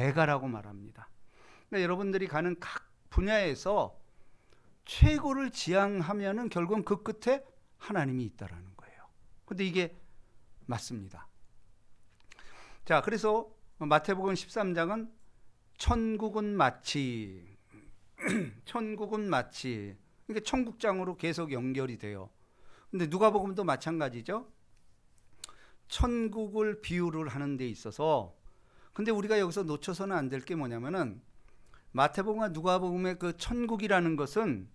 대가라고 말합니다. 그러니까 여러분들이 가는 각 분야에서 최고를 지향하면은 결국은 그 끝에 하나님이 있다라는 거예요. 근데 이게 맞습니다. 자, 그래서 마태복음 13장은 천국은 마치 천국은 마치 이게 천국장으로 계속 연결이 돼요. 근데 누가복음도 마찬가지죠. 천국을 비유를 하는 데 있어서, 근데 우리가 여기서 놓쳐서는 안 될 게 뭐냐면은 마태복음과 누가복음의 그 천국이라는 것은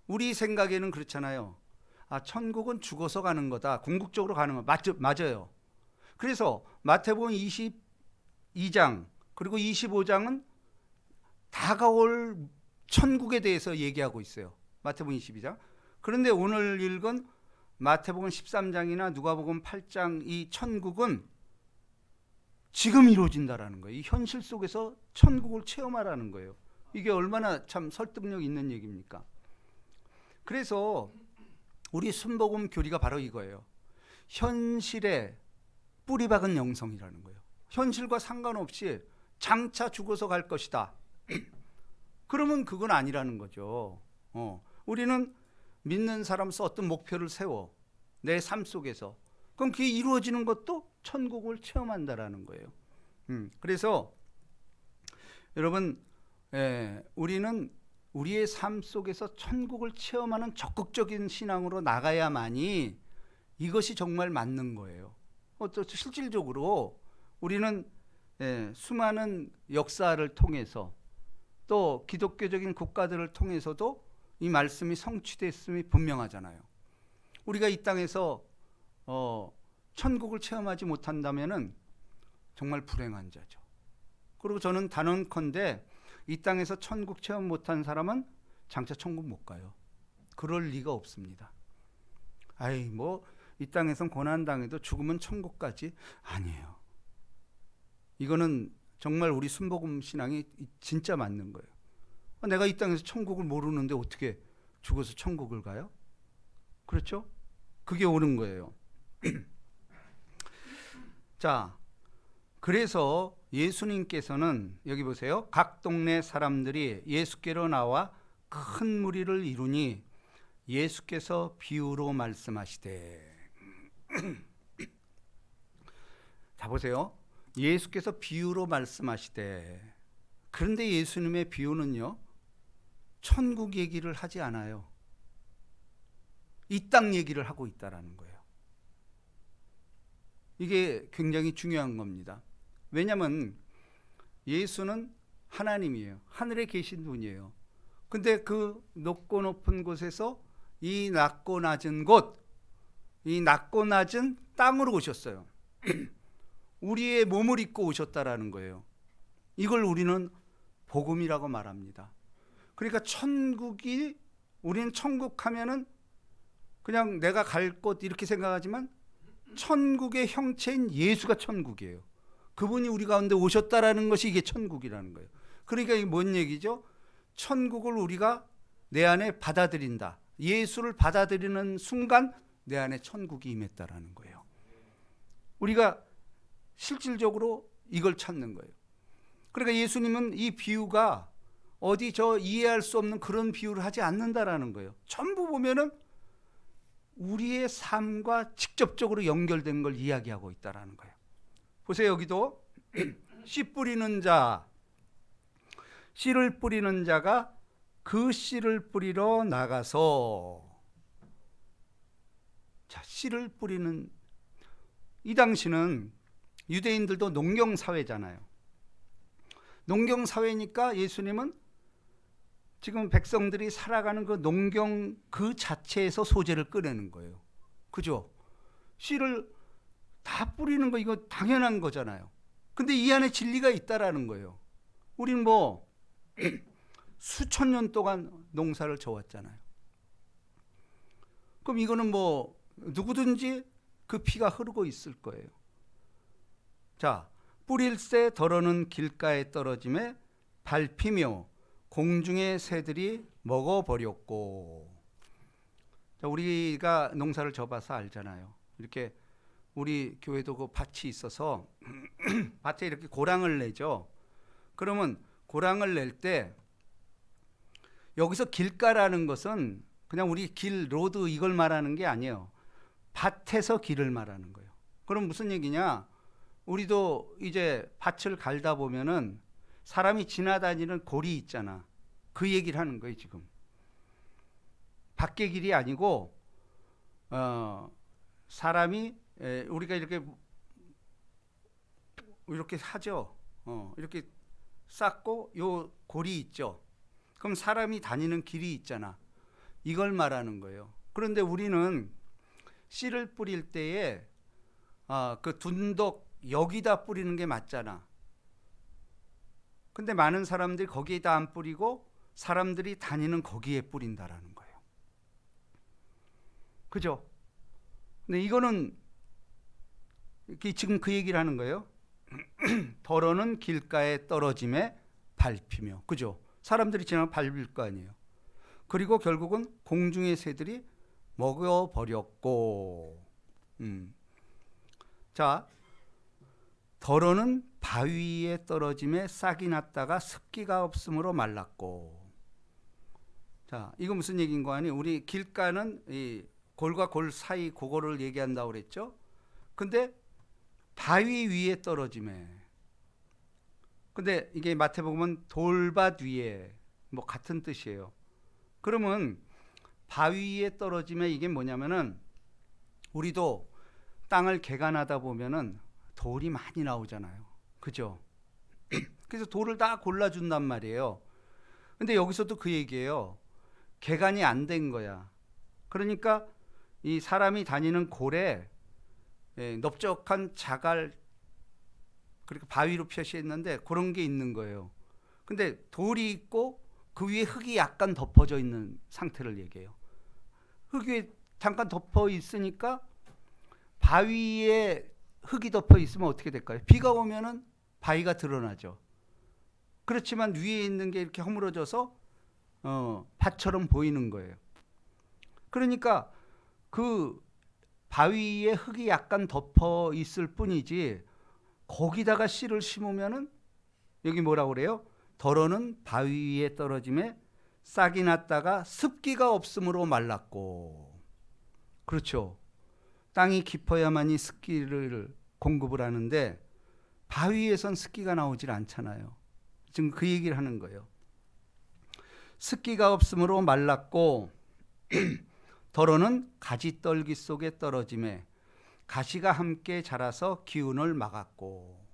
우리 생각에는 그렇잖아요. 아, 천국은 죽어서 가는 거다, 궁극적으로 가는 거. 맞아요. 그래서 마태복음 22장 그리고 25장은 다가올 천국에 대해서 얘기하고 있어요. 마태복음 22장. 그런데 오늘 읽은 마태복음 13장이나 누가복음 8장 이 천국은 지금 이루어진다라는 거예요. 이 현실 속에서 천국을 체험하라는 거예요. 이게 얼마나 참 설득력 있는 얘기입니까? 그래서 우리 순복음 교리가 바로 이거예요. 현실에 뿌리 박은 영성이라는 거예요. 현실과 상관없이 장차 죽어서 갈 것이다. 그러면 그건 아니라는 거죠. 우리는 믿는 사람으로서 어떤 목표를 세워 내 삶 속에서, 그럼 그게 이루어지는 것도 천국을 체험한다라는 거예요. 그래서 여러분, 우리는 우리의 삶 속에서 천국을 체험하는 적극적인 신앙으로 나가야만이 이것이 정말 맞는 거예요. 또 실질적으로 우리는 수많은 역사를 통해서 또 기독교적인 국가들을 통해서도 이 말씀이 성취됐음이 분명하잖아요. 우리가 이 땅에서 천국을 체험하지 못한다면은 정말 불행한 자죠. 그리고 저는 단언컨대 이 땅에서 천국 체험 못한 사람은 장차 천국 못 가요. 그럴 리가 없습니다. 아이, 뭐 이 땅에선 고난당해도 죽으면 천국까지, 아니에요. 이거는 정말 우리 순복음 신앙이 진짜 맞는 거예요. 내가 이 땅에서 천국을 모르는데 어떻게 죽어서 천국을 가요? 그렇죠? 그게 옳은 거예요. 자, 그래서 예수님께서는 여기 보세요. 각 동네 사람들이 예수께로 나와 큰 무리를 이루니 예수께서 비유로 말씀하시되. 자, 보세요. 예수께서 비유로 말씀하시되. 그런데 예수님의 비유는요, 천국 얘기를 하지 않아요. 이 땅 얘기를 하고 있다라는 거예요. 이게 굉장히 중요한 겁니다. 왜냐하면 예수는 하나님이에요. 하늘에 계신 분이에요. 근데 그 높고 높은 곳에서 이 낮고 낮은 곳, 이 낮고 낮은 땅으로 오셨어요. 우리의 몸을 입고 오셨다라는 거예요. 이걸 우리는 복음이라고 말합니다. 그러니까 천국이, 우리는 천국 하면은 그냥 내가 갈 곳 이렇게 생각하지만 천국의 형체인 예수가 천국이에요. 그분이 우리 가운데 오셨다라는 것이 이게 천국이라는 거예요. 그러니까 이게 뭔 얘기죠? 천국을 우리가 내 안에 받아들인다. 예수를 받아들이는 순간 내 안에 천국이 임했다라는 거예요. 우리가 실질적으로 이걸 찾는 거예요. 그러니까 예수님은 이 비유가 어디 저 이해할 수 없는 그런 비유를 하지 않는다라는 거예요. 전부 보면은 우리의 삶과 직접적으로 연결된 걸 이야기하고 있다라는 거예요. 보세요. 여기도 씨 뿌리는 자, 씨를 뿌리는 자가 그 씨를 뿌리러 나가서, 자, 씨를 뿌리는, 이 당시는 유대인들도 농경사회잖아요. 농경사회니까 예수님은 지금 백성들이 살아가는 그 농경 그 자체에서 소재를 꺼내는 거예요. 그죠? 씨를 다 뿌리는 거 이거 당연한 거잖아요. 근데 이 안에 진리가 있다라는 거예요. 우린 뭐 수천 년 동안 농사를 져왔잖아요. 그럼 이거는 뭐 누구든지 그 피가 흐르고 있을 거예요. 자, 뿌릴새 덜어는 길가에 떨어짐에 밟히며 공중의 새들이 먹어버렸고. 자, 우리가 농사를 져봐서 알잖아요. 이렇게 우리 교회도 그 밭이 있어서 밭에 이렇게 고랑을 내죠. 그러면 고랑을 낼 때 여기서 길가라는 것은 그냥 우리 길, 로드 이걸 말하는 게 아니에요. 밭에서 길을 말하는 거예요. 그럼 무슨 얘기냐? 우리도 이제 밭을 갈다 보면은 사람이 지나다니는 골이 있잖아. 그 얘기를 하는 거예요, 지금. 밖의 길이 아니고 사람이 우리가 이렇게 하죠. 이렇게 쌓고 요 골이 있죠. 그럼 사람이 다니는 길이 있잖아. 이걸 말하는 거예요. 그런데 우리는 씨를 뿌릴 때에 그 둔덕 여기다 뿌리는 게 맞잖아. 근데 많은 사람들이 거기에다 안 뿌리고 사람들이 다니는 거기에 뿌린다라는 거예요. 그죠? 근데 이거는 지금 그 얘기를 하는 거예요. 더러는 길가에 떨어짐에 밟히며. 그죠? 사람들이 지나면 밟을 거 아니에요. 그리고 결국은 공중의 새들이 먹어버렸고. 자, 더러는 바위 위에 떨어짐에 싹이 났다가 습기가 없으므로 말랐고. 자, 이거 무슨 얘기인 거 아니? 우리 길가는 이 골과 골 사이 그거를 얘기한다고 그랬죠? 근데 바위 위에 떨어짐에. 근데 이게 마태복음은 돌밭 위에 뭐 같은 뜻이에요. 그러면 바위 위에 떨어짐에 이게 뭐냐면은 우리도 땅을 개간하다 보면은 돌이 많이 나오잖아요. 그죠? 그래서 돌을 다 골라준단 말이에요. 근데 여기서도 그 얘기예요. 개간이 안 된 거야. 그러니까 이 사람이 다니는 골에 넓적한 자갈, 그러니까 바위로 표시했는데 그런 게 있는 거예요. 근데 돌이 있고 그 위에 흙이 약간 덮어져 있는 상태를 얘기해요. 흙이 잠깐 덮어 있으니까 바위에 흙이 덮어 있으면 어떻게 될까요? 비가 오면은 바위가 드러나죠. 그렇지만 위에 있는 게 이렇게 허물어져서 밭처럼 보이는 거예요. 그러니까 그 바위에 흙이 약간 덮어 있을 뿐이지 거기다가 씨를 심으면은 여기 뭐라고 그래요? 더러는 바위 위에 떨어짐에 싹이 났다가 습기가 없으므로 말랐고. 그렇죠. 땅이 깊어야만이 습기를 공급을 하는데 바위에선 습기가 나오질 않잖아요. 지금 그 얘기를 하는 거예요. 습기가 없으므로 말랐고 더러는 가지떨기 속에 떨어짐에 가시가 함께 자라서 기운을 막았고.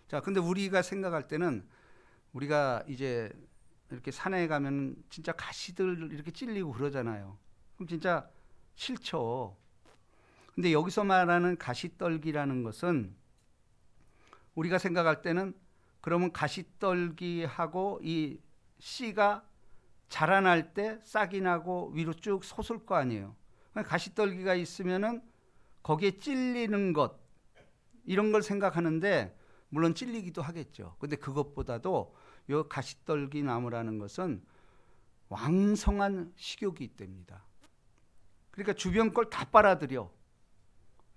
자, 근데 우리가 생각할 때는 우리가 이제 이렇게 산에 가면 진짜 가시들 이렇게 찔리고 그러잖아요. 그럼 진짜 싫죠. 근데 여기서 말하는 가시떨기라는 것은 우리가 생각할 때는 그러면 가시떨기하고 이 씨가 자라날 때 싹이 나고 위로 쭉 솟을 거 아니에요. 가시떨기가 있으면은 거기에 찔리는 것 이런 걸 생각하는데 물론 찔리기도 하겠죠. 근데 그것보다도 이 가시떨기 나무라는 것은 왕성한 식욕이 있답니다. 그러니까 주변 걸 다 빨아들여.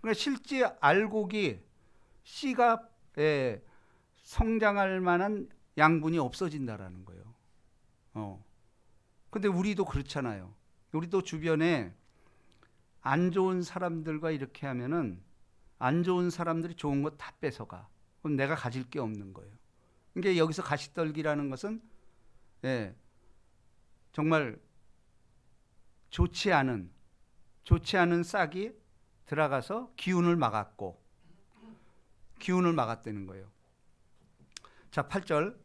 그러니까 실제 알곡이 씨가 성장할 만한 양분이 없어진다라는 거예요. 근데 우리도 그렇잖아요. 우리도 주변에 안 좋은 사람들과 이렇게 하면은 안 좋은 사람들이 좋은 것 다 뺏어가. 그럼 내가 가질 게 없는 거예요. 그러니까 여기서 가시떨기라는 것은 정말 좋지 않은 싹이 들어가서 기운을 막았다는 거예요. 자, 8절.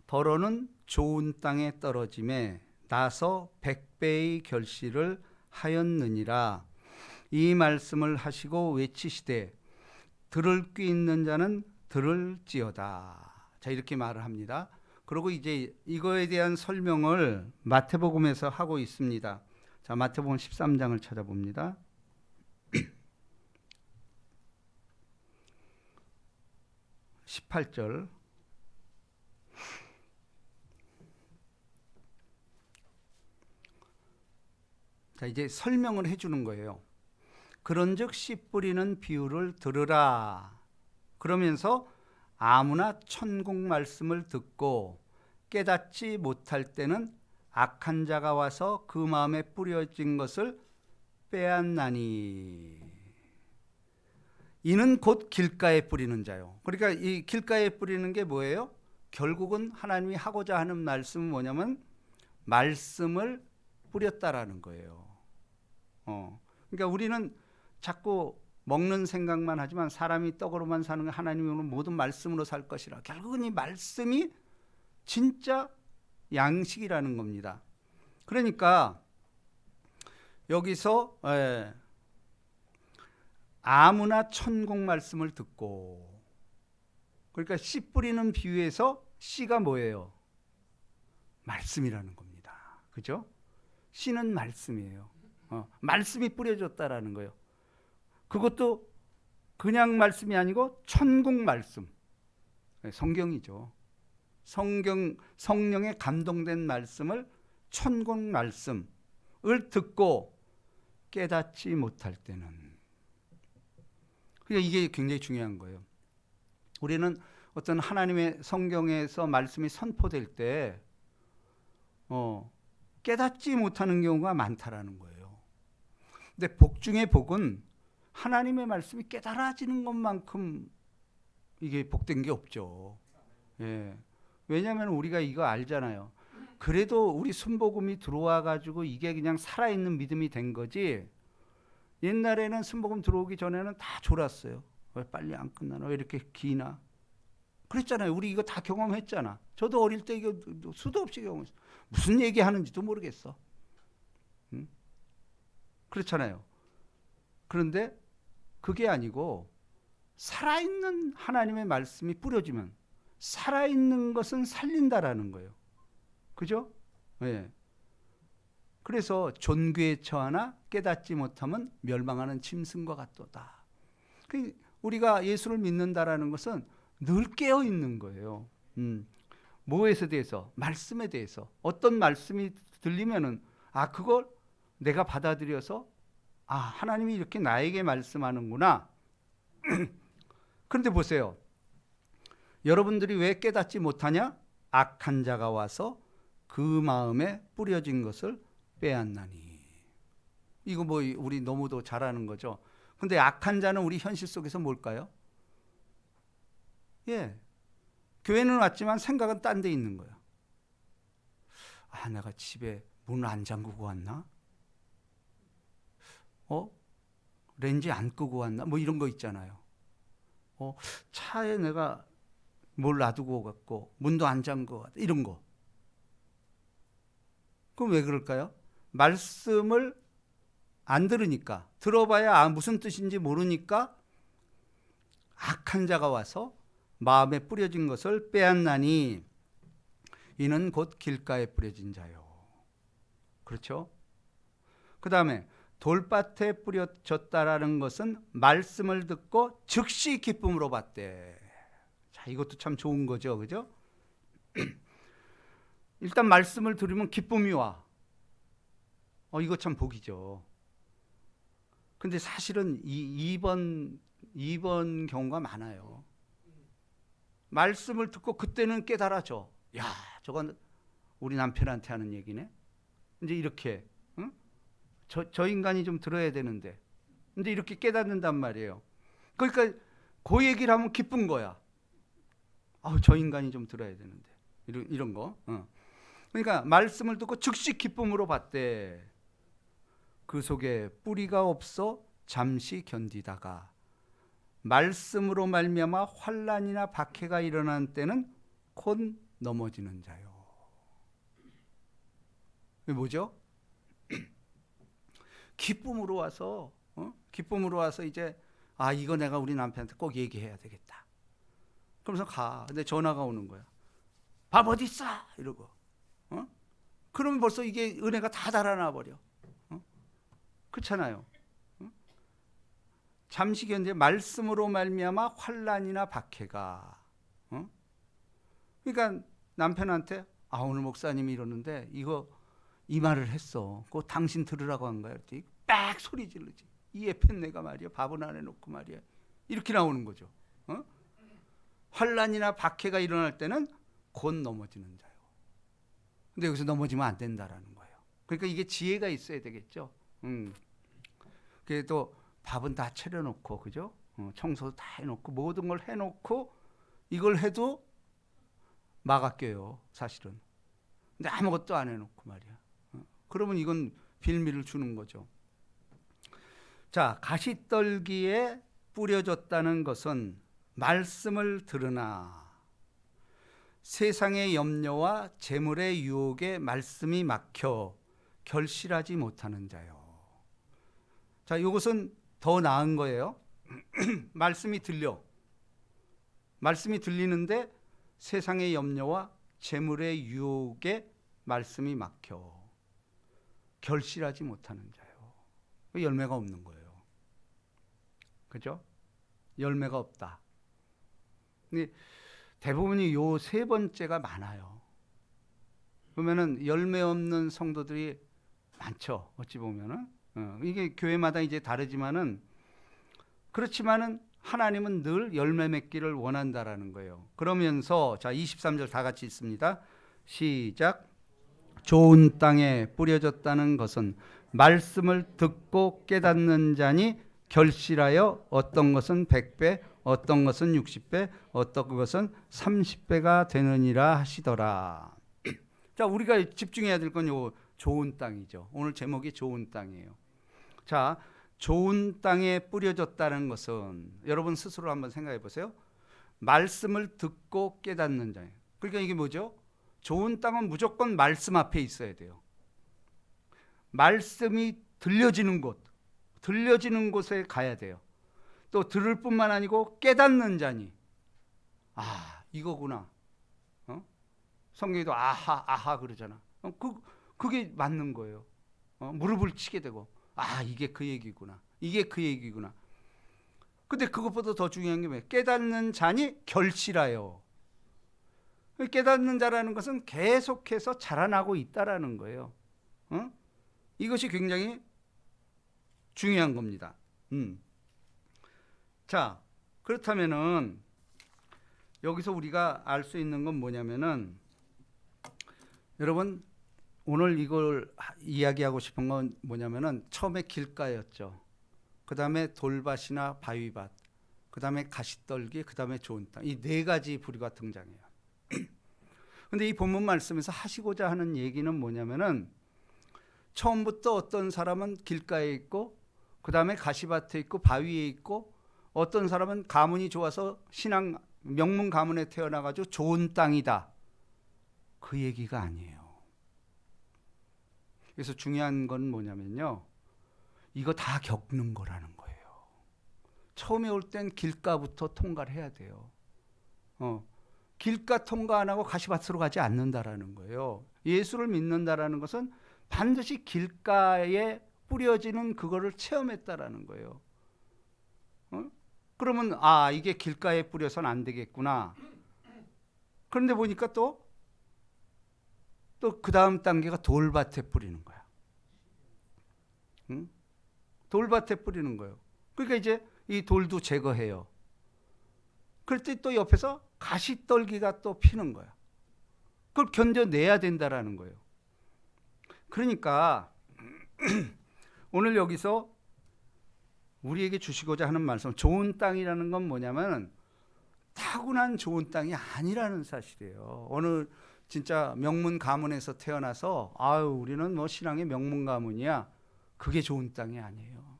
더러는 좋은 땅에 떨어짐에 나서 100배의 결실을 하였느니라. 이 말씀을 하시고 외치시되 들을 귀 있는 자는 들을지어다. 자, 이렇게 말을 합니다. 그리고 이제 이거에 대한 설명을 마태복음에서 하고 있습니다. 자, 마태복음 13장을 찾아봅니다. 18절. 자, 이제 설명을 해주는 거예요. 그런즉 씨 뿌리는 비유를 들으라. 그러면서 아무나 천국 말씀을 듣고 깨닫지 못할 때는 악한 자가 와서 그 마음에 뿌려진 것을 빼앗나니. 이는 곧 길가에 뿌리는 자요. 그러니까 이 길가에 뿌리는 게 뭐예요? 결국은 하나님이 하고자 하는 말씀은 뭐냐면 말씀을 뿌렸다라는 거예요. 그러니까 우리는 자꾸 먹는 생각만 하지만 사람이 떡으로만 사는 게 하나님은 모든 말씀으로 살 것이라. 결국은 이 말씀이 진짜 양식이라는 겁니다. 그러니까 여기서 아무나 천국 말씀을 듣고, 그러니까 씨 뿌리는 비유에서 씨가 뭐예요? 말씀이라는 겁니다. 그죠? 씨는 말씀이에요. 말씀이 뿌려졌다라는 거예요. 그것도 그냥 말씀이 아니고 천국 말씀. 성경이죠. 성령에 감동된 말씀을 천국 말씀을 듣고 깨닫지 못할 때는, 그러니까 이게 굉장히 중요한 거예요. 우리는 어떤 하나님의 성경에서 말씀이 선포될 때 깨닫지 못하는 경우가 많다라는 거예요. 근데 복 중에 복은 하나님의 말씀이 깨달아지는 것만큼 이게 복된 게 없죠. 예. 왜냐하면 우리가 이거 알잖아요. 그래도 우리 순복음이 들어와 가지고 이게 그냥 살아있는 믿음이 된 거지. 옛날에는 순복음 들어오기 전에는 다 졸았어요. 왜 빨리 안 끝나나? 왜 이렇게 기나? 그랬잖아요. 우리 이거 다 경험했잖아. 저도 어릴 때 이거 수도 없이 경험했어. 무슨 얘기하는지도 모르겠어. 응? 그렇잖아요. 그런데 그게 아니고 살아있는 하나님의 말씀이 뿌려지면 살아있는 것은 살린다라는 거예요. 그죠? 네. 그래서 존귀에 처하나 깨닫지 못하면 멸망하는 짐승과 같도다. 우리가 예수를 믿는다라는 것은 늘 깨어 있는 거예요. 뭐에 대해서? 말씀에 대해서. 어떤 말씀이 들리면은 그걸 내가 받아들여서 하나님이 이렇게 나에게 말씀하는구나. 그런데 보세요. 여러분들이 왜 깨닫지 못하냐? 악한 자가 와서 그 마음에 뿌려진 것을 빼앗나니. 이거 뭐 우리 너무도 잘 아는 거죠. 근데 악한 자는 우리 현실 속에서 뭘까요? 교회는 왔지만 생각은 딴 데 있는 거야. 내가 집에 문을 안 잠그고 왔나? 렌즈 안 끄고 왔나? 뭐 이런 거 있잖아요. 차에 내가 뭘 놔두고 갔고 문도 안 잠그고 갔다. 이런 거. 그럼 왜 그럴까요? 말씀을 안 들으니까, 들어봐야 무슨 뜻인지 모르니까 악한 자가 와서 마음에 뿌려진 것을 빼앗나니 이는 곧 길가에 뿌려진 자요. 그렇죠? 그 다음에 돌밭에 뿌려졌다라는 것은 말씀을 듣고 즉시 기쁨으로 받되. 자, 이것도 참 좋은 거죠. 그죠? 일단 말씀을 들으면 기쁨이 와. 이거 참 복이죠. 근데 사실은 2번 경우가 많아요. 말씀을 듣고 그때는 깨달아져. 야, 저건 우리 남편한테 하는 얘기네. 이제 이렇게, 응? 저 인간이 좀 들어야 되는데. 근데 이렇게 깨닫는단 말이에요. 그러니까 그 얘기를 하면 기쁜 거야. 저 인간이 좀 들어야 되는데. 이런 거. 그러니까 말씀을 듣고 즉시 기쁨으로 받되 그 속에 뿌리가 없어 잠시 견디다가 말씀으로 말미암아 환난이나 박해가 일어난 때는 곧 넘어지는 자요. 이게 뭐죠? 기쁨으로 와서 이제 이거 내가 우리 남편한테 꼭 얘기해야 되겠다. 그러면서 가. 근데 전화가 오는 거야. 밥 어디 있어? 이러고. 그러면 벌써 이게 은혜가 다 달아나 버려. 그렇잖아요. 잠시 견디 말씀으로 말미암아 환난이나 박해가. 그러니까 남편한테 오늘 목사님이 이러는데 이 말을 했어. 그거 당신 들으라고 한 거야. 빡 소리 지르지. 이 애편 내가 말이야 밥은 안 해놓고 말이야. 이렇게 나오는 거죠. 환란이나 박해가 일어날 때는 곧 넘어지는 자요. 근데 여기서 넘어지면 안 된다라는 거예요. 그러니까 이게 지혜가 있어야 되겠죠. 그래도 밥은 다 차려놓고, 그죠? 청소도 다 해놓고, 모든 걸 해놓고, 이걸 해도 막아 껴요, 사실은. 근데 아무것도 안 해놓고 말이야. 그러면 이건 빌미를 주는 거죠. 자, 가시떨기에 뿌려졌다는 것은 말씀을 들으나 세상의 염려와 재물의 유혹에 말씀이 막혀 결실하지 못하는 자요. 자, 이것은 더 나은 거예요. 말씀이 들리는데 세상의 염려와 재물의 유혹에 말씀이 막혀 결실하지 못하는 자요. 열매가 없는 거예요. 그죠? 열매가 없다. 근데 대부분이 요 세 번째가 많아요. 그러면은 열매 없는 성도들이 많죠. 어찌 보면은 이게 교회마다 이제 다르지만은 그렇지만은 하나님은 늘 열매 맺기를 원한다라는 거예요. 그러면서 자 23절 다 같이 있습니다. 시작. 좋은 땅에 뿌려졌다는 것은 말씀을 듣고 깨닫는 자니 결실하여 어떤 것은 100배, 어떤 것은 60배, 어떤 것은 30배가 되느니라 하시더라. 자, 우리가 집중해야 될 건 요 좋은 땅이죠. 오늘 제목이 좋은 땅이에요. 자, 좋은 땅에 뿌려졌다는 것은 여러분 스스로 한번 생각해 보세요. 말씀을 듣고 깨닫는 자예요. 그러니까 이게 뭐죠? 좋은 땅은 무조건 말씀 앞에 있어야 돼요. 말씀이 들려지는 곳에 가야 돼요. 또 들을 뿐만 아니고 깨닫는 자니 아 이거구나. 성경에도 아하 그러잖아. 그게 맞는 거예요. 무릎을 치게 되고 아 이게 그 얘기구나. 이게 그 얘기구나. 근데 그것보다 더 중요한 게 뭐예요? 깨닫는 자니 결실하여. 깨닫는 자라는 것은 계속해서 자라나고 있다라는 거예요. 이것이 굉장히 중요한 겁니다. 자, 그렇다면은 여기서 우리가 알 수 있는 건 뭐냐면은 여러분 오늘 이걸 이야기하고 싶은 건 뭐냐면은 처음에 길가였죠. 그 다음에 돌밭이나 바위밭, 그 다음에 가시떨기, 그 다음에 좋은 땅. 이 네 가지 부류가 등장해요. 근데 이 본문 말씀에서 하시고자 하는 얘기는 뭐냐면은 처음부터 어떤 사람은 길가에 있고 그 다음에 가시밭에 있고 바위에 있고 어떤 사람은 가문이 좋아서 신앙 명문 가문에 태어나가지고 좋은 땅이다. 그 얘기가 아니에요. 그래서 중요한 건 뭐냐면요. 이거 다 겪는 거라는 거예요. 처음에 올 땐 길가부터 통과를 해야 돼요. 길가 통과 안 하고 가시밭으로 가지 않는다라는 거예요. 예수를 믿는다라는 것은 반드시 길가에 뿌려지는 그거를 체험했다라는 거예요. 그러면 아 이게 길가에 뿌려서는 안 되겠구나. 그런데 보니까 또 그 다음 단계가 돌밭에 뿌리는 거야. 돌밭에 뿌리는 거예요. 그러니까 이제 이 돌도 제거해요. 그럴 때 또 옆에서 가시떨기가 또 피는 거야. 그걸 견뎌내야 된다라는 거예요. 그러니까 오늘 여기서 우리에게 주시고자 하는 말씀, 좋은 땅이라는 건 뭐냐면 타고난 좋은 땅이 아니라는 사실이에요. 어느 진짜 명문 가문에서 태어나서 아유 우리는 뭐 신앙의 명문 가문이야. 그게 좋은 땅이 아니에요.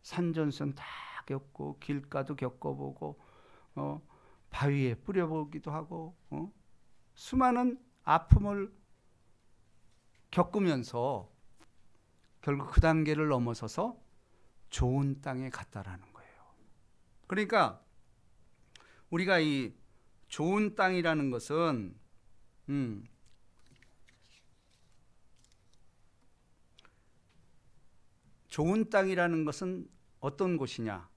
산전선 다 겪고 길가도 겪어보고 바위에 뿌려보기도 하고 수많은 아픔을 겪으면서 결국 그 단계를 넘어서서 좋은 땅에 갔다라는 거예요. 그러니까 우리가 이 좋은 땅이라는 것은 좋은 땅이라는 것은 어떤 곳이냐?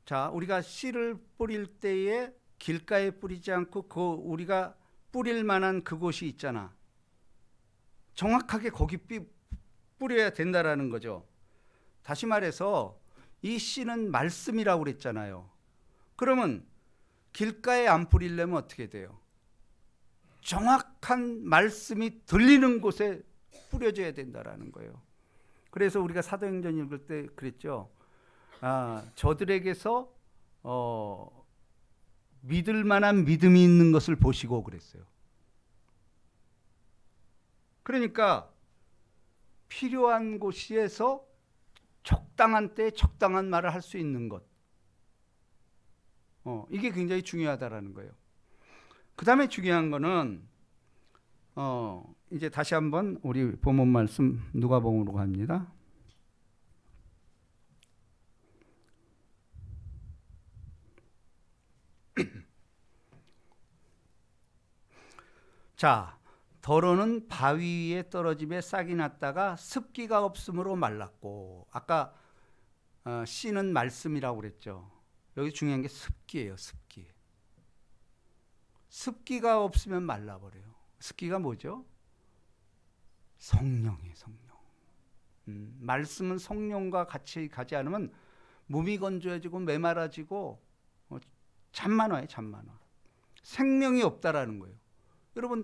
자, 우리가 씨를 뿌릴 때에 길가에 뿌리지 않고 우리가 뿌릴 만한 그곳이 있잖아. 정확하게 거기 뿌려야 된다라는 거죠. 다시 말해서 이 씨는 말씀이라고 그랬잖아요. 그러면 길가에 안 뿌리려면 어떻게 돼요? 정확한 말씀이 들리는 곳에 뿌려져야 된다라는 거예요. 그래서 우리가 사도행전 읽을 때 그랬죠. 저들에게서 믿을 만한 믿음이 있는 것을 보시고 그랬어요. 그러니까 필요한 곳에서 적당한 때에 적당한 말을 할 수 있는 것. 이게 굉장히 중요하다라는 거예요. 그 다음에 중요한 거는 이제 다시 한번 우리 본문 말씀 누가복음으로 갑니다. 자, 더러는 바위 위에 떨어짐에 싹이 났다가 습기가 없으므로 말랐고, 아까 씨는 말씀이라고 그랬죠. 여기 중요한 게 습기예요. 습기. 습기가 없으면 말라버려요. 습기가 뭐죠? 성령이에요. 성령. 말씀은 성령과 같이 가지 않으면 몸이 건조해지고 메마라지고 잠만 와요. 잠만 와. 생명이 없다라는 거예요. 여러분,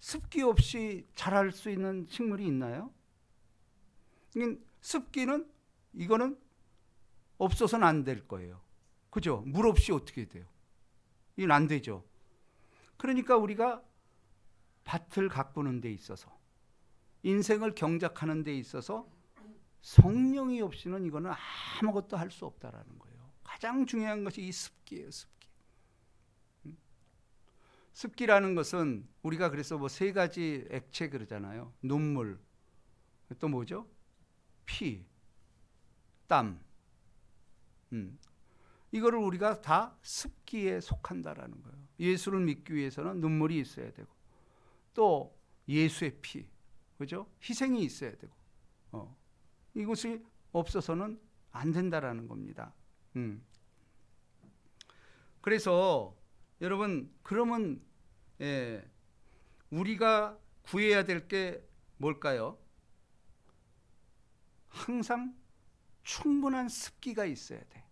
습기 없이 자랄 수 있는 식물이 있나요? 습기는 이거는 없어서는 안 될 거예요. 그죠? 물 없이 어떻게 돼요? 이건 안 되죠. 그러니까 우리가 밭을 가꾸는 데 있어서, 인생을 경작하는 데 있어서 성령이 없이는 이거는 아무것도 할 수 없다라는 거예요. 가장 중요한 것이 이 습기예요. 습기. 습기라는 것은 우리가 그래서 뭐 세 가지 액체 그러잖아요. 눈물, 또 뭐죠? 피, 땀. 이거를 우리가 다 습기에 속한다라는 거예요. 예수를 믿기 위해서는 눈물이 있어야 되고, 또 예수의 피, 그죠? 희생이 있어야 되고, 이것이 없어서는 안 된다라는 겁니다. 그래서 여러분, 그러면 우리가 구해야 될 게 뭘까요? 항상 충분한 습기가 있어야 돼.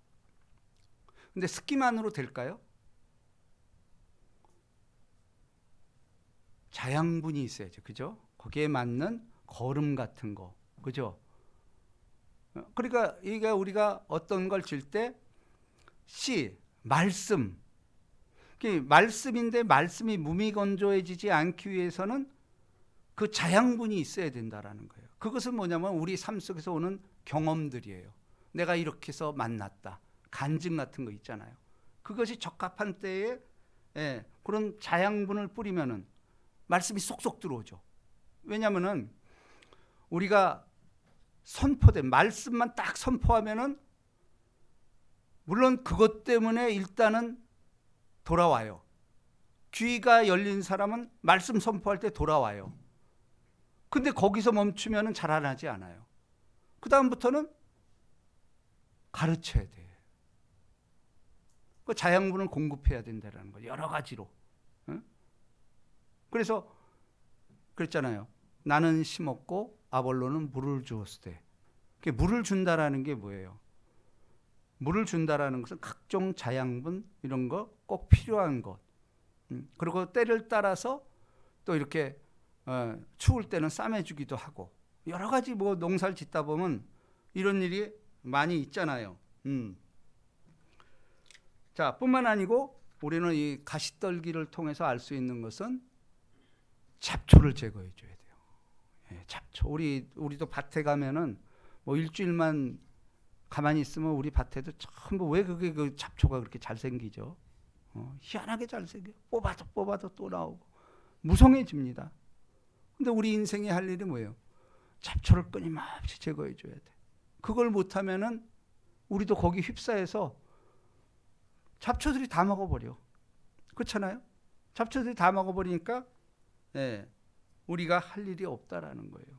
근데 습기만으로 될까요? 자양분이 있어야죠. 그죠? 거기에 맞는 거름 같은 거. 그죠? 그러니까 이게 우리가 어떤 걸 질 때 씨, 말씀. 말씀인데 말씀이 무미건조해지지 않기 위해서는 그 자양분이 있어야 된다라는 거예요. 그것은 뭐냐면 우리 삶 속에서 오는 경험들이에요. 내가 이렇게 해서 만났다. 간증 같은 거 있잖아요. 그것이 적합한 때에 그런 자양분을 뿌리면은 말씀이 쏙쏙 들어오죠. 왜냐하면은 우리가 선포된 말씀만 딱 선포하면은 물론 그것 때문에 일단은 돌아와요. 귀가 열린 사람은 말씀 선포할 때 돌아와요. 근데 거기서 멈추면은 자라나지 않아요. 그 다음부터는 가르쳐야 돼. 그 자양분을 공급해야 된다는 거예요. 여러 가지로. 그래서 그랬잖아요. 나는 심었고 아볼로는 물을 주었을 때. 물을 준다라는 게 뭐예요? 물을 준다라는 것은 각종 자양분 이런 거 꼭 필요한 것. 그리고 때를 따라서 또 이렇게 추울 때는 쌈해주기도 하고 여러 가지 뭐 농사를 짓다 보면 이런 일이 많이 있잖아요. 자, 뿐만 아니고 우리는 이 가시떨기를 통해서 알 수 있는 것은 잡초를 제거해 줘야 돼요. 잡초. 우리도 밭에 가면은 뭐 일주일만 가만히 있으면 우리 밭에도 전부 왜 그게 그 잡초가 그렇게 잘 생기죠? 희한하게 잘 생겨요. 뽑아도 또 나오고 무성해집니다. 근데 우리 인생에 할 일이 뭐예요? 잡초를 끊임없이 제거해 줘야 돼. 그걸 못하면은 우리도 거기 휩싸여서 잡초들이 다 먹어버려. 그렇잖아요? 잡초들이 다 먹어버리니까 우리가 할 일이 없다라는 거예요.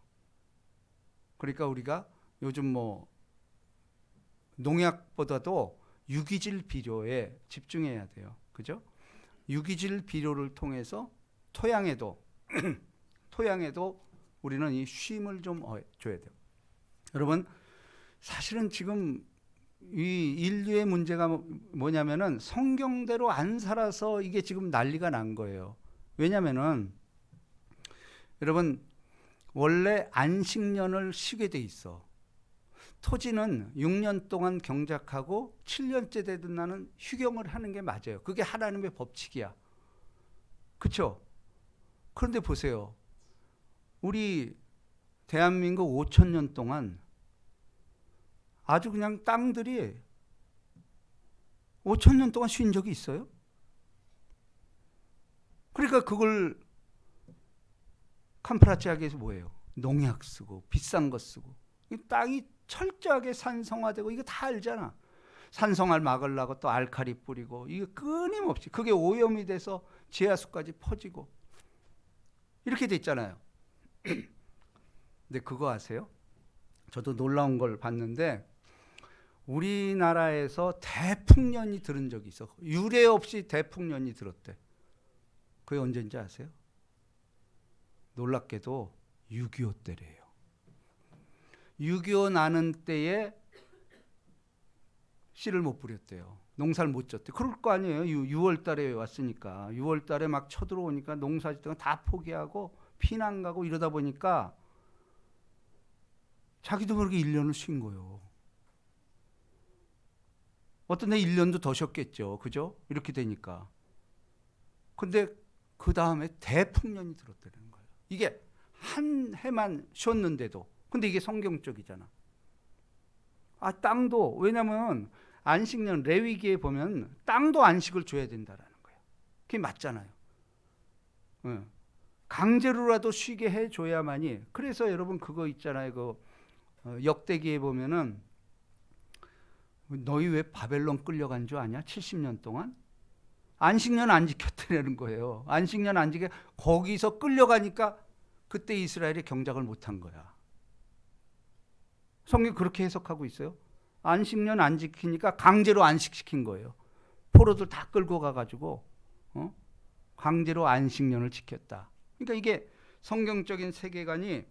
그러니까 우리가 요즘 뭐 농약보다도 유기질 비료에 집중해야 돼요. 그죠? 유기질 비료를 통해서 토양에도 우리는 이 쉼을 좀 줘야 돼요. 여러분, 사실은 지금 이 인류의 문제가 뭐냐면은 성경대로 안 살아서 이게 지금 난리가 난 거예요. 왜냐면은 여러분 원래 안식년을 쉬게 돼 있어. 토지는 6년 동안 경작하고 7년째 되던 나는 휴경을 하는 게 맞아요. 그게 하나님의 법칙이야. 그렇죠? 그런데 보세요. 우리 대한민국 5천 년 동안 아주 그냥 땅들이 5천 년 동안 쉰 적이 있어요? 그러니까 그걸 캄프라치아에서 뭐예요? 농약 쓰고 비싼 거 쓰고 이 땅이 철저하게 산성화되고 이거 다 알잖아. 산성화를 막으려고 또 알칼리 뿌리고 이게 끊임없이 그게 오염이 돼서 지하수까지 퍼지고 이렇게 돼 있잖아요. 근데 그거 아세요? 저도 놀라운 걸 봤는데 우리나라에서 대풍년이 들은 적이 있어. 유례 없이 대풍년이 들었대. 그게 언제인지 아세요? 놀랍게도 6.25 때래요. 6.25 나는 때에 씨를 못 뿌렸대요. 농사를 못 졌대. 그럴 거 아니에요. 6월 달에 왔으니까. 6월 달에 막 쳐들어오니까 농사짓다가 다 포기하고 피난 가고 이러다 보니까 자기도 모르게 1년을 쉰 거예요. 어떤 데 1년도 더 쉬었겠죠. 그죠? 이렇게 되니까. 근데 그 다음에 대풍년이 들었다는 거예요. 이게 한 해만 쉬었는데도. 근데 이게 성경적이잖아. 아, 땅도, 왜냐면 안식년 레위기에 보면 땅도 안식을 줘야 된다라는 거예요. 그게 맞잖아요. 강제로라도 쉬게 해줘야만이. 그래서 여러분 그거 있잖아요. 역대기에 보면은 너희 왜 바벨론 끌려간 줄 아냐? 70년 동안? 안식년 안 지켰다는 거예요. 안식년 안 지켜 거기서 끌려가니까 그때 이스라엘이 경작을 못한 거야. 성경 그렇게 해석하고 있어요. 안식년 안 지키니까 강제로 안식시킨 거예요. 포로들 다 끌고 가가지고 강제로 안식년을 지켰다. 그러니까 이게 성경적인 세계관이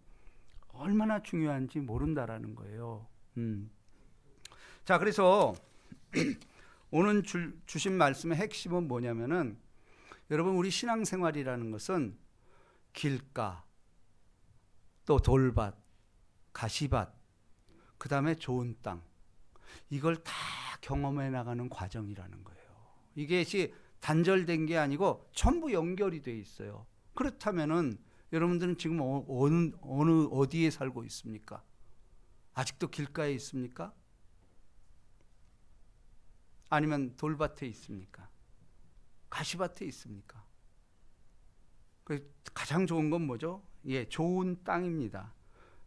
얼마나 중요한지 모른다라는 거예요. 자, 그래서 오늘 주신 말씀의 핵심은 뭐냐면은 여러분 우리 신앙생활이라는 것은 길가, 또 돌밭, 가시밭, 그 다음에 좋은 땅 이걸 다 경험해 나가는 과정이라는 거예요. 이게 단절된 게 아니고 전부 연결이 돼 있어요. 그렇다면은 여러분들은 지금 어디에 살고 있습니까? 아직도 길가에 있습니까? 아니면 돌밭에 있습니까? 가시밭에 있습니까? 가장 좋은 건 뭐죠? 예, 좋은 땅입니다.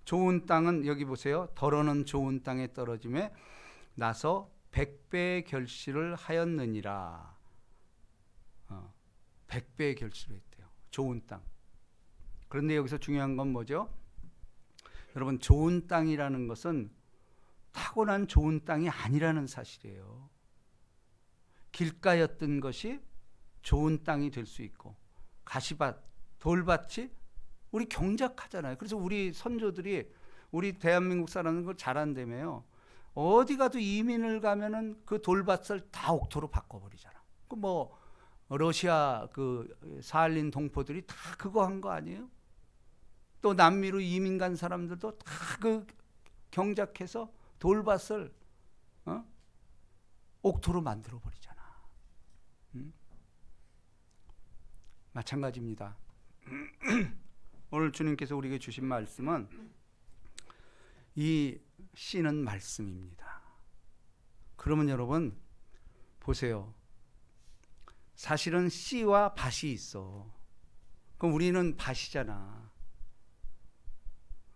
좋은 땅은 여기 보세요. 더러는 좋은 땅에 떨어짐에 나서 100배의 결실을 하였느니라. 100배의 결실을 했대요. 좋은 땅. 그런데 여기서 중요한 건 뭐죠? 여러분 좋은 땅이라는 것은 타고난 좋은 땅이 아니라는 사실이에요. 길가였던 것이 좋은 땅이 될 수 있고 가시밭, 돌밭이 우리 경작하잖아요. 그래서 우리 선조들이 우리 대한민국 사람은 그걸 잘한다며요. 어디 가도 이민을 가면은 그 돌밭을 다 옥토로 바꿔버리잖아. 러시아 사할린 동포들이 다 그거 한 거 아니에요? 또 남미로 이민 간 사람들도 다 그 경작해서 돌밭을 옥토로 만들어 버리잖아. 마찬가지입니다. 오늘 주님께서 우리에게 주신 말씀은 이 씨는 말씀입니다. 그러면 여러분 보세요. 사실은 씨와 밭이 있어. 그럼 우리는 밭이잖아.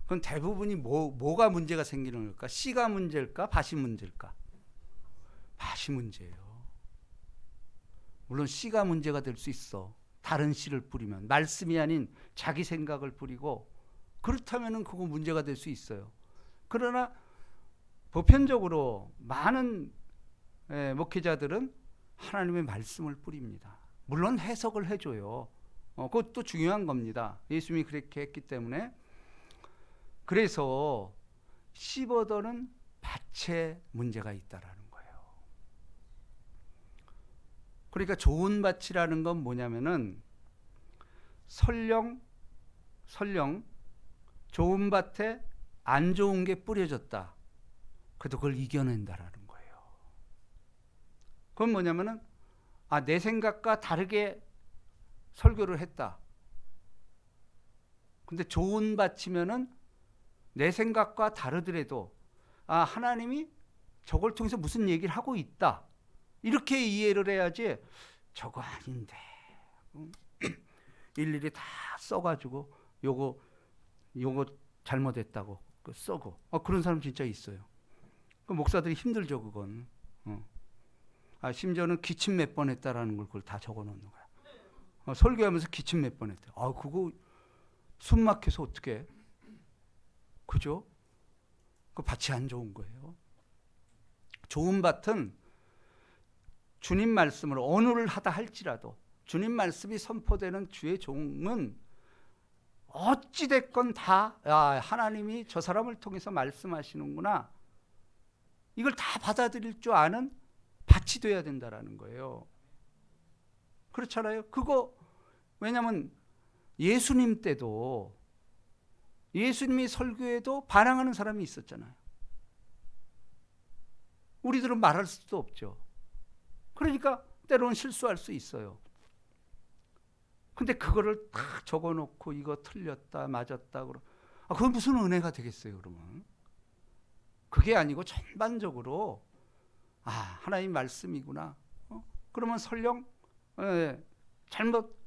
그럼 대부분이 뭐가 문제가 생기는 걸까? 씨가 문제일까? 밭이 문제일까? 밭이 문제예요. 물론 씨가 문제가 될 수 있어. 다른 씨를 뿌리면 말씀이 아닌 자기 생각을 뿌리고 그렇다면은 그거 문제가 될 수 있어요. 그러나 보편적으로 많은 목회자들은 하나님의 말씀을 뿌립니다. 물론 해석을 해줘요. 그것도 중요한 겁니다. 예수님이 그렇게 했기 때문에. 그래서 씨 버더는 밭에 문제가 있다라는 거예요. 그러니까 좋은 밭이라는 건 뭐냐면은 설령 좋은 밭에 안 좋은 게 뿌려졌다. 그래도 그걸 이겨낸다라는 거예요. 그건 뭐냐면은 내 생각과 다르게 설교를 했다. 근데 좋은 밭이면은 내 생각과 다르더라도 하나님이 저걸 통해서 무슨 얘기를 하고 있다. 이렇게 이해를 해야지 저거 아닌데 일일이 다 써가지고 요거 잘못했다고 써고 그런 사람 진짜 있어요. 그 목사들이 힘들죠 그건. 심지어는 기침 몇 번 했다라는 걸 그걸 다 적어놓는 거야. 설교하면서 기침 몇 번 했대. 그거 숨 막혀서 어떻게? 그죠? 그 밭이 안 좋은 거예요. 좋은 밭은 주님 말씀을 언어를 하다 할지라도 주님 말씀이 선포되는 주의 종은 어찌됐건 다 하나님이 저 사람을 통해서 말씀하시는구나. 이걸 다 받아들일 줄 아는 밭이 돼야 된다라는 거예요. 그렇잖아요. 그거 왜냐하면 예수님 때도 예수님이 설교에도 반항하는 사람이 있었잖아요. 우리들은 말할 수도 없죠. 그러니까 때로는 실수할 수 있어요. 근데 그거를 다 적어놓고 이거 틀렸다 맞았다 그건 무슨 은혜가 되겠어요 그러면. 그게 아니고 전반적으로 하나님 말씀이구나. 그러면 설령 잘못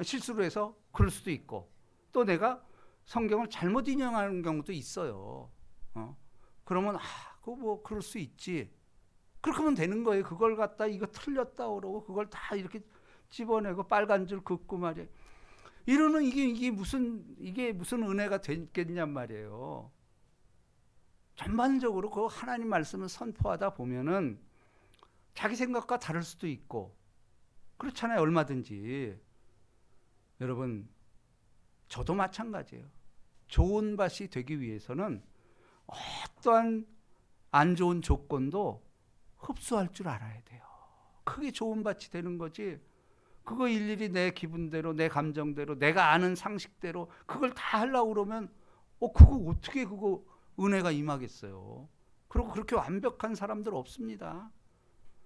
실수로 해서 그럴 수도 있고 또 내가 성경을 잘못 인용하는 경우도 있어요. 그러면 그거 그럴 수 있지. 그렇게 하면 되는 거예요. 그걸 갖다 이거 틀렸다 그러고 그걸 다 이렇게 집어내고 빨간 줄 긋고 말이에요. 이러는 이게 무슨 은혜가 되겠냔 말이에요. 전반적으로 그 하나님 말씀을 선포하다 보면은 자기 생각과 다를 수도 있고 그렇잖아요. 얼마든지. 여러분 저도 마찬가지예요. 좋은 밭이 되기 위해서는 어떠한 안 좋은 조건도 흡수할 줄 알아야 돼요. 그게 좋은 밭이 되는 거지. 그거 일일이 내 기분대로 내 감정대로 내가 아는 상식대로 그걸 다 하려고 그러면 그거 어떻게 그거 은혜가 임하겠어요. 그리고 그렇게 완벽한 사람들 없습니다.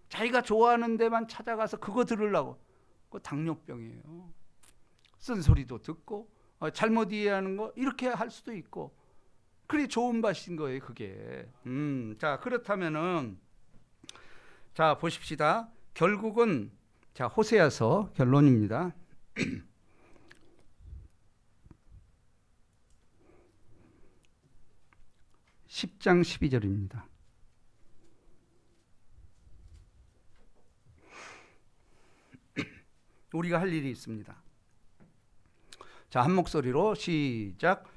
자기가 좋아하는 데만 찾아가서 그거 들으려고. 그거 당뇨병이에요. 쓴소리도 듣고 잘못 이해하는 거 이렇게 할 수도 있고 그게 좋은 밭인 거예요 그게. 자 그렇다면은 자 보십시다. 결국은 자 호세아서 결론입니다. 10장 12절입니다. 우리가 할 일이 있습니다. 자, 한 목소리로 시작.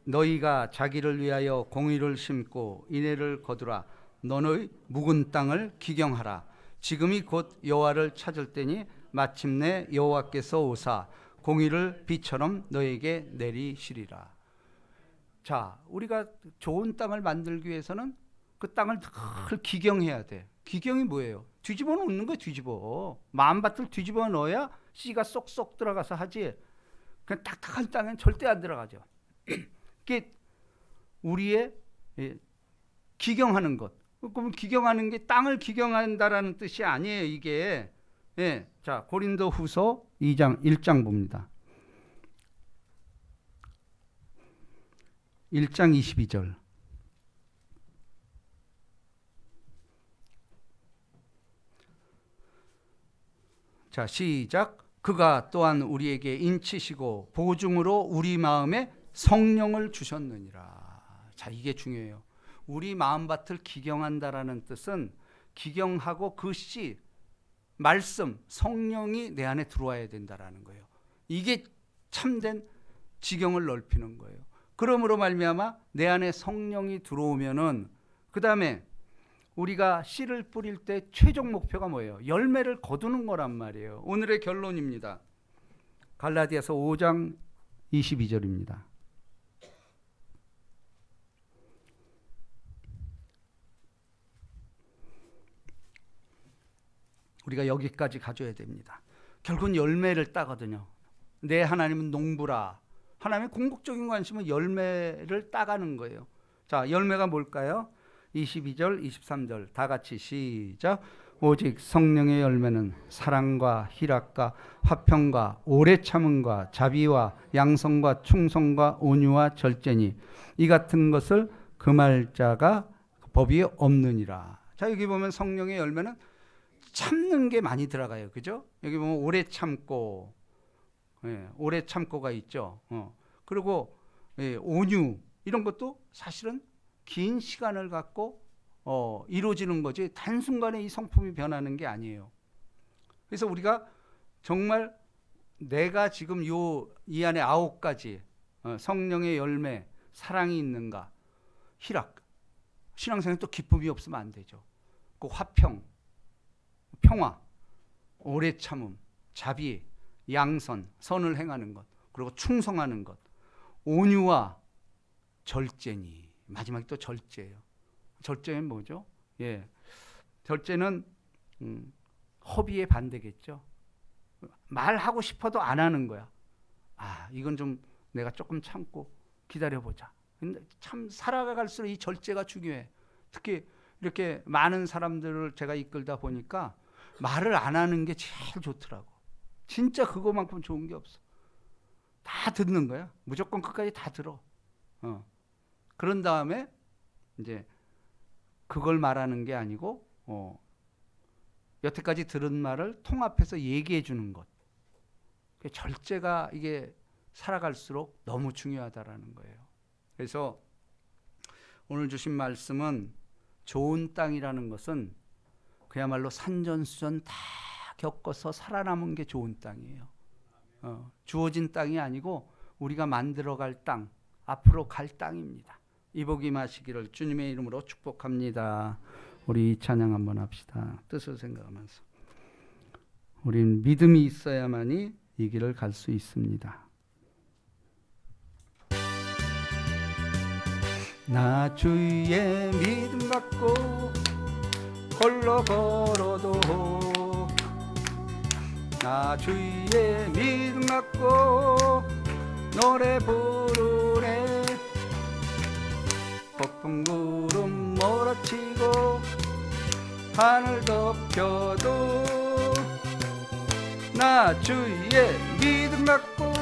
너희가 자기를 위하여 공의를 심고 인애를 거두라. 너의 묵은 땅을 기경하라. 지금이 곧 여호와를 찾을 때니 마침내 여호와께서 오사 공의를 비처럼 너에게 내리시리라. 자, 우리가 좋은 땅을 만들기 위해서는 그 땅을 늘 기경해야 돼. 기경이 뭐예요? 뒤집어 놓는 거야. 뒤집어. 마음밭을 뒤집어 넣어야 씨가 쏙쏙 들어가서 하지. 그냥 딱딱한 땅엔 절대 안 들어가죠. 그게 우리의 기경하는 것. 그럼 기경하는 게 땅을 기경한다라는 뜻이 아니에요. 이게. 자, 고린도후서 1장 봅니다. 1장 22절. 자, 시작. 그가 또한 우리에게 인치시고 보증으로 우리 마음에 성령을 주셨느니라. 자, 이게 중요해요. 우리 마음밭을 기경한다라는 뜻은 기경하고 그 씨, 말씀, 성령이 내 안에 들어와야 된다라는 거예요. 이게 참된 지경을 넓히는 거예요. 그러므로 말미암아 내 안에 성령이 들어오면은 그 다음에 우리가 씨를 뿌릴 때 최종 목표가 뭐예요? 열매를 거두는 거란 말이에요. 오늘의 결론입니다. 갈라디아서 5장 22절입니다. 우리가 여기까지 가져야 됩니다. 결국은 열매를 따거든요. 내 하나님은 농부라. 하나님의 궁극적인 관심은 열매를 따가는 거예요. 자, 열매가 뭘까요? 22절, 23절 다 같이 시작. 오직 성령의 열매는 사랑과 희락과 화평과 오래 참음과 자비와 양성과 충성과 온유와 절제니 이 같은 것을 금할 자가 법이 없느니라. 자, 여기 보면 성령의 열매는 참는 게 많이 들어가요. 그죠? 여기 보면 오래 참고, 오래 참고가 있죠. 그리고 온유 이런 것도 사실은 긴 시간을 갖고 이루어지는 거지 단순간에 이 성품이 변하는 게 아니에요. 그래서 우리가 정말 내가 지금 이 안에 9가지 성령의 열매, 사랑이 있는가, 희락, 신앙생활에 또 기쁨이 없으면 안 되죠. 그 화평, 평화, 오래 참음, 자비, 양선, 선을 행하는 것, 그리고 충성하는 것, 온유와 절제니. 마지막에 또 절제예요. 절제는 뭐죠? 절제는 허비의 반대겠죠. 말하고 싶어도 안 하는 거야. 이건 좀 내가 조금 참고 기다려보자. 근데 참 살아갈수록 이 절제가 중요해. 특히 이렇게 많은 사람들을 제가 이끌다 보니까 말을 안 하는 게 제일 좋더라고. 진짜 그거만큼 좋은 게 없어. 다 듣는 거야. 무조건 끝까지 다 들어. 그런 다음에 이제 그걸 말하는 게 아니고 여태까지 들은 말을 통합해서 얘기해 주는 것. 절제가 이게 살아갈수록 너무 중요하다라는 거예요. 그래서 오늘 주신 말씀은 좋은 땅이라는 것은 그야말로 산전수전 다 겪어서 살아남은 게 좋은 땅이에요. 주어진 땅이 아니고 우리가 만들어갈 땅, 앞으로 갈 땅입니다. 이복 임하시기를 주님의 이름으로 축복합니다. 우리 찬양 한번 합시다. 뜻을 생각하면서. 우린 믿음이 있어야만이 이 길을 갈 수 있습니다. 나 주의 믿음 갖고 홀로 걸어도 나 주의 믿음 갖고 노래 부르네 폭풍 구름 몰아치고 하늘 덮여도 나 주의 믿음 갖고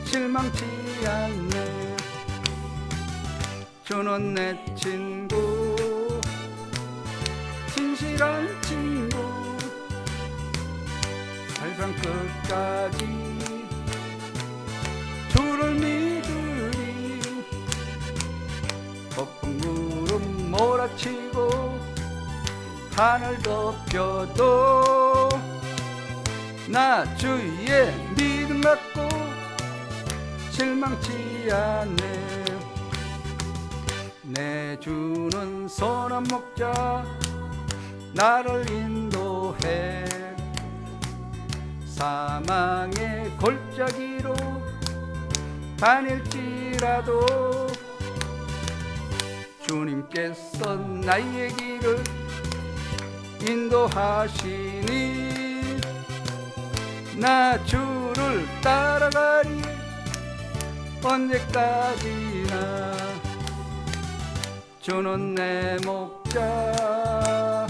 실망치 않네 주는 내 친구 진실한 친구 세상 끝까지 주를 믿으리 폭풍 구름 몰아치고 하늘 덮여도 나 주의 믿음 갖고 실망치 않네 내 주는 선한 목자 나를 인도해 사망의 골짜기로 다닐지라도 주님께서 나의 길을 인도하시니 나 주를 따라가리 언제까지나 주는 내 목자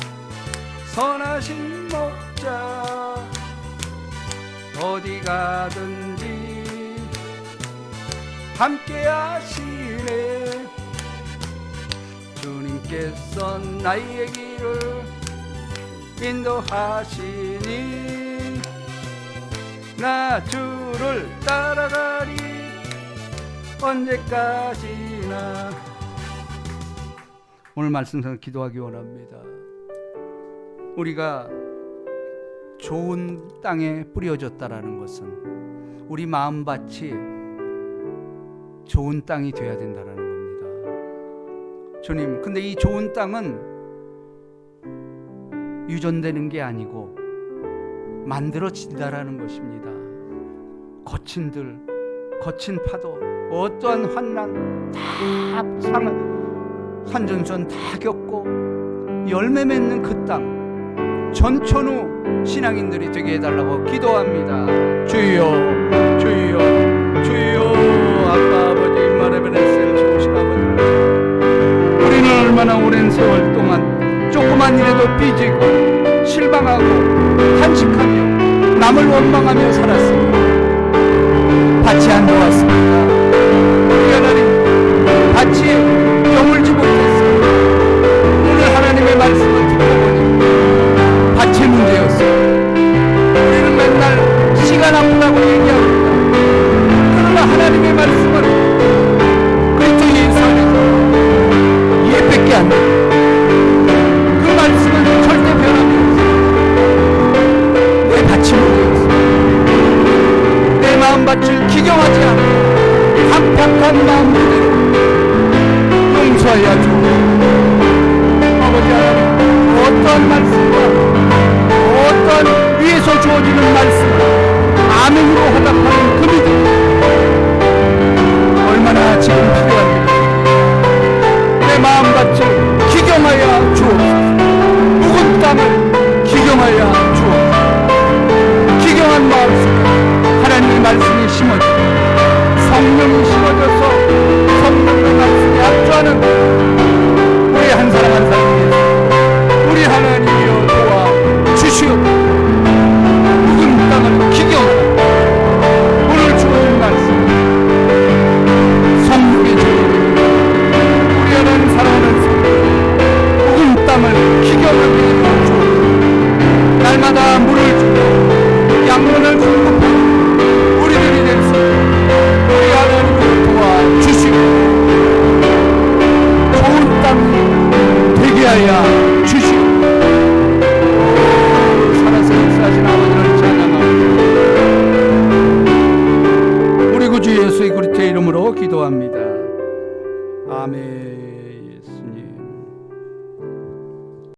선하신 목자 어디 가든지 함께 하시네 주님께서 나의 길을 인도하시니 나 주를 따라가리 언제까지나 오늘 말씀상 기도하기 원합니다. 우리가 좋은 땅에 뿌려졌다라는 것은 우리 마음밭이 좋은 땅이 되어야 된다라는 겁니다. 주님, 근데 이 좋은 땅은 유전되는 게 아니고 만들어진다라는 것입니다. 거친 파도, 어떠한 환난 다 산전수전 다 겪고 열매 맺는 그 땅, 전천후 신앙인들이 되게 해달라고 기도합니다. 주여 주여 주여. 아빠 아버지 마레베네셀 좋으신 아버지, 우리는 얼마나 오랜 세월 동안 조그만 일에도 삐지고 실망하고 탄식하며 남을 원망하며 살았습니다. 밭이 안 좋았습니다. 우리 하나님 밭이 여물지 못했습니다. 오늘 하나님의 말씀을 듣고 보니 밭이 문제였습니다. 우리는 맨날 씨가 나쁘다고 얘기합니다. 그러나 하나님의 말씀은 그리스도 예수 안에서 이해밖에 안 됩니다. 그 말씀은 절대 변함이 없습니다. 내 밭이 문제였습니다. 내 마음밭을 기경하지 않고 강팍한 마음 그대로 용서하여 주옵소서. 아버지 하나님, 어떠한 말씀과 어떠한 위에서 주어지는 말씀을 아멘으로 화답하는 그 믿음, 얼마나 지금 필요합니다. 내 마음밭을 기경하여 주옵소서. 묵은 땅을 기경하여 주옵소서. 기경한 마음 속에 하나님의 말씀이 심어져 성령이 심어져서 성령의 말씀에 압주하는 우리 한 사람 한 사람 위해서 우리 하나님이여 도와 주시옵소서. 묵은 땅을 기경하라. 오늘 주어진 말씀 성령의 진리입니다. 우리 하나님 사랑하는 성령, 묵은 땅을 기경하게 해주옵소서. 날마다 물을 주고 양분을 공급하는 우리들이 될 수 있도록 우리 하나님을 도와주시고 좋은 땅이 되게 하여 주시고 살아서 역사하신 아버지를 찬양합니다. 우리 구주 예수의 그리스도의 이름으로 기도합니다. 아멘.